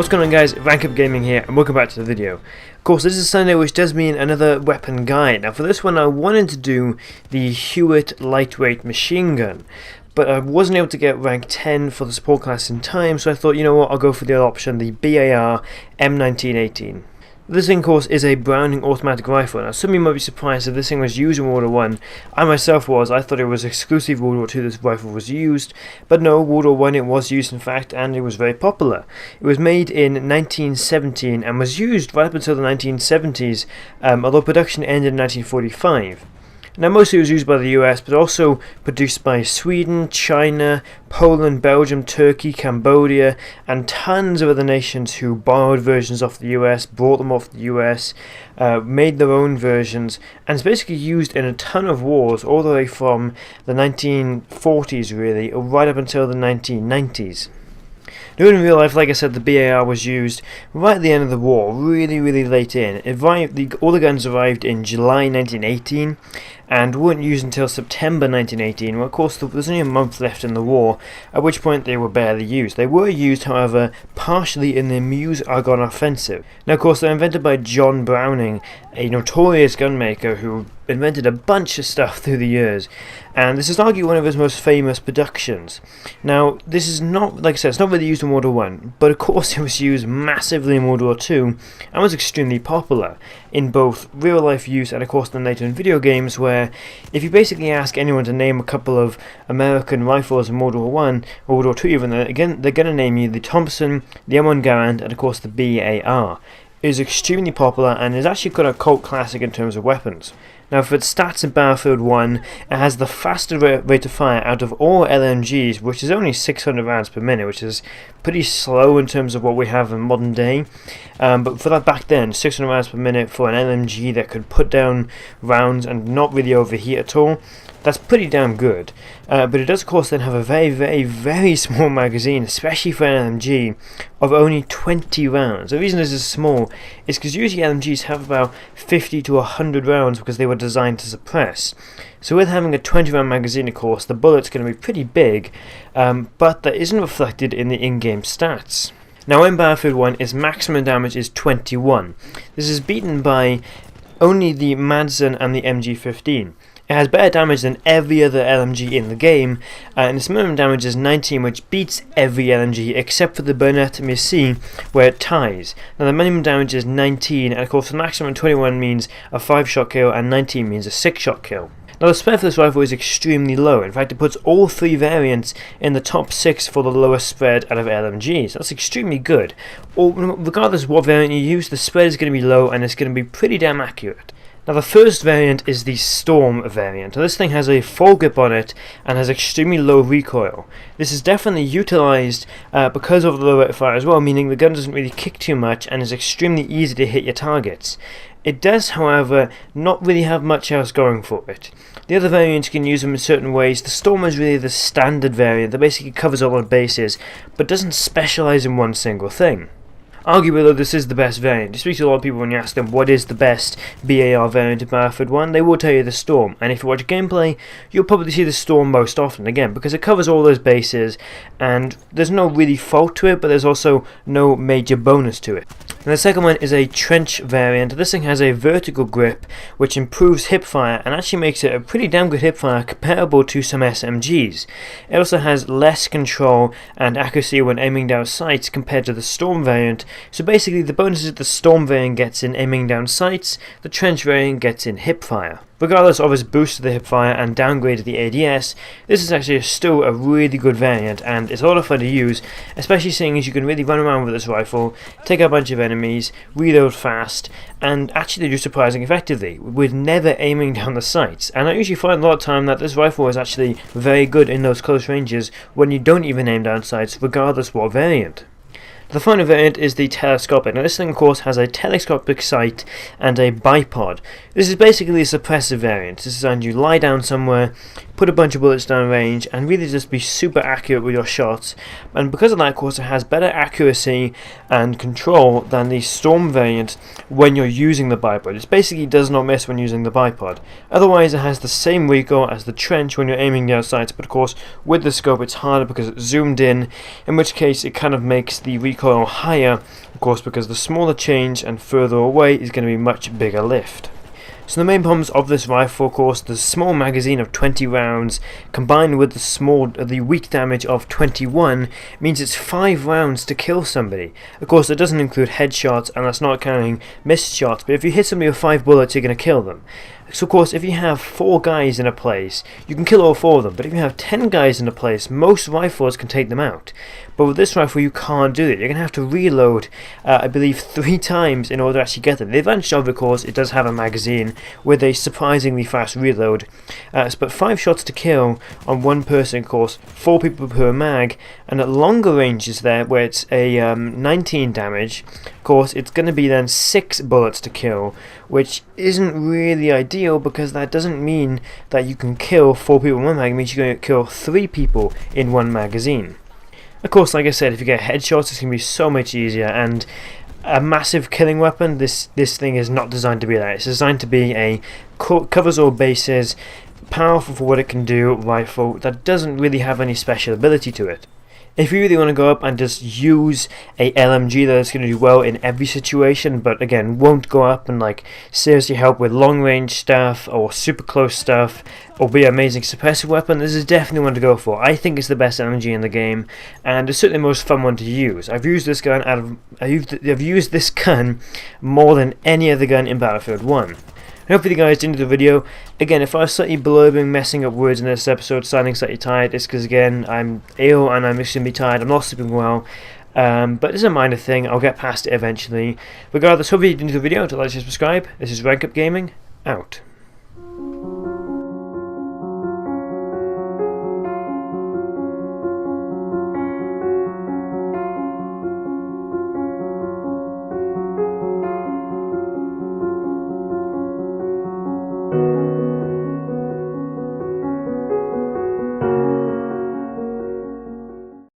What's going on, guys? Rank Up Gaming here, and welcome back to the video. Of course, this is Sunday, which does mean another weapon guide. Now for this one I wanted to do the Hewitt lightweight machine gun, but I wasn't able to get rank 10 for the support class in time, so I thought, you know what, I'll go for the other option, the BAR M1918. This thing, of course, is a Browning automatic rifle. Now, some of you might be surprised if this thing was used in World War I. I myself was. I thought it was exclusive World War II this rifle was used. But no, World War I it was used, in fact, and it was very popular. It was made in 1917 and was used right up until the 1970s, although production ended in 1945. Now, mostly it was used by the US, but also produced by Sweden, China, Poland, Belgium, Turkey, Cambodia, and tons of other nations who borrowed versions off the US, brought them off the US, made their own versions, and it's basically used in a ton of wars all the way from the 1940s, really, right up until the 1990s. Now, in real life, like I said, the BAR was used right at the end of the war, really late in. All the guns arrived in July 1918 and weren't used until September 1918. Well, of course, there's only a month left in the war, at which point they were barely used. They were used, however, partially in the Meuse-Argonne offensive. Now, of course, they're invented by John Browning, a notorious gunmaker who invented a bunch of stuff through the years, and this is arguably one of his most famous productions. Now, this is not, like I said, it's not really used in World War I, but of course it was used massively in World War II and was extremely popular in both real life use and of course then later in video games, where if you basically ask anyone to name a couple of American rifles in World War I or World War II even, they're going to name you the Thompson, the M1 Garand, and of course the BAR. It is extremely popular and is actually quite a cult classic in terms of weapons. Now, for its stats in Battlefield 1, it has the fastest rate of fire out of all LMGs, which is only 600 rounds per minute, which is pretty slow in terms of what we have in modern day. But for that back then, 600 rounds per minute for an LMG that could put down rounds and not really overheat at all, that's pretty damn good. But it does, of course, then have a very small magazine, especially for an LMG, of only 20 rounds. The reason this is small is because usually LMGs have about 50 to 100 rounds because they were designed to suppress. So with having a 20 round magazine, of course, the bullet's going to be pretty big, but that isn't reflected in the in-game stats. Now, in Battlefield 1, its maximum damage is 21. This is beaten by only the Madsen and the MG15. It has better damage than every other LMG in the game, and its minimum damage is 19, which beats every LMG except for the Bernetta Messi, where it ties. Now the minimum damage is 19, and of course the maximum 21 means a 5-shot kill, and 19 means a 6-shot kill. Now the spread for this rifle is extremely low. In fact, it puts all three variants in the top 6 for the lowest spread out of LMGs. That's extremely good. Regardless of what variant you use, the spread is going to be low and it's going to be pretty damn accurate. Now the first variant is the Storm variant. Now, this thing has a full grip on it and has extremely low recoil. This is definitely utilised because of the low rate of fire as well, meaning the gun doesn't really kick too much and is extremely easy to hit your targets. It does, however, not really have much else going for it. The other variants can use them in certain ways. The Storm is really the standard variant that basically covers all the bases, but doesn't specialise in one single thing. Arguably, though, this is the best variant. You speak to a lot of people when you ask them what is the best BAR variant in Battlefield 1, they will tell you the Storm, and if you watch gameplay, you'll probably see the Storm most often, again, because it covers all those bases, and there's no really fault to it, but there's also no major bonus to it. And the second one is a Trench variant. This thing has a vertical grip, which improves hipfire, and actually makes it a pretty damn good hipfire comparable to some SMGs. It also has less control and accuracy when aiming down sights compared to the Storm variant. So basically the bonuses the Storm variant gets in aiming down sights, the Trench variant gets in hipfire. Regardless of its boost to the hipfire and downgrade to the ADS, this is actually still a really good variant, and it's a lot of fun to use, especially seeing as you can really run around with this rifle, take out a bunch of enemies, reload fast, and actually do surprisingly effectively, with never aiming down the sights. And I usually find a lot of time that this rifle is actually very good in those close ranges when you don't even aim down sights, regardless what variant. The final variant is the telescopic. Now this thing, of course, has a telescopic sight and a bipod. This is basically a suppressive variant. This is designed you lie down somewhere, put a bunch of bullets down range, and really just be super accurate with your shots. And because of that, of course, it has better accuracy and control than the Storm variant when you're using the bipod. It basically does not miss when using the bipod. Otherwise, it has the same recoil as the Trench when you're aiming down sights, but of course, with the scope, it's harder because it's zoomed in which case it kind of makes the recoil recoil higher, of course, because the smaller change and further away is going to be much bigger lift. So the main problems of this rifle, of course, the small magazine of 20 rounds combined with the weak damage of 21 means it's 5 rounds to kill somebody. Of course, it doesn't include headshots, and that's not counting missed shots, but if you hit somebody with 5 bullets, you're going to kill them. So of course, if you have 4 guys in a place, you can kill all 4 of them, but if you have 10 guys in a place, most rifles can take them out. But with this rifle, you can't do it. You're going to have to reload, I believe, 3 times in order to actually get them. The advantage of it, of course, it does have a magazine with a surprisingly fast reload. But 5 shots to kill on 1 person, of course, 4 people per mag, and at longer ranges there, where it's a 19 damage, of course, it's going to be then 6 bullets to kill, which isn't really ideal because that doesn't mean that you can kill 4 people in 1 mag. It means you're going to kill 3 people in 1 magazine. Of course, like I said, if you get headshots, it's going to be so much easier, and a massive killing weapon, this thing is not designed to be that. It's designed to be a covers all bases, powerful for what it can do rifle that doesn't really have any special ability to it. If you really want to go up and just use a LMG that's going to do well in every situation, but again won't go up and like seriously help with long range stuff or super close stuff or be an amazing suppressive weapon, this is definitely one to go for. I think it's the best LMG in the game, and it's certainly the most fun one to use. I've used this gun I've used this gun more than any other gun in Battlefield 1. Hopefully you guys enjoyed the video. Again, if I was slightly blurbing, messing up words in this episode, sounding slightly tired, it's because again, I'm ill and I'm extremely tired, I'm not sleeping well. But it's a minor thing, I'll get past it eventually. Regardless, hopefully you enjoyed the video. Don't like to subscribe. This is Rank Up Gaming, out.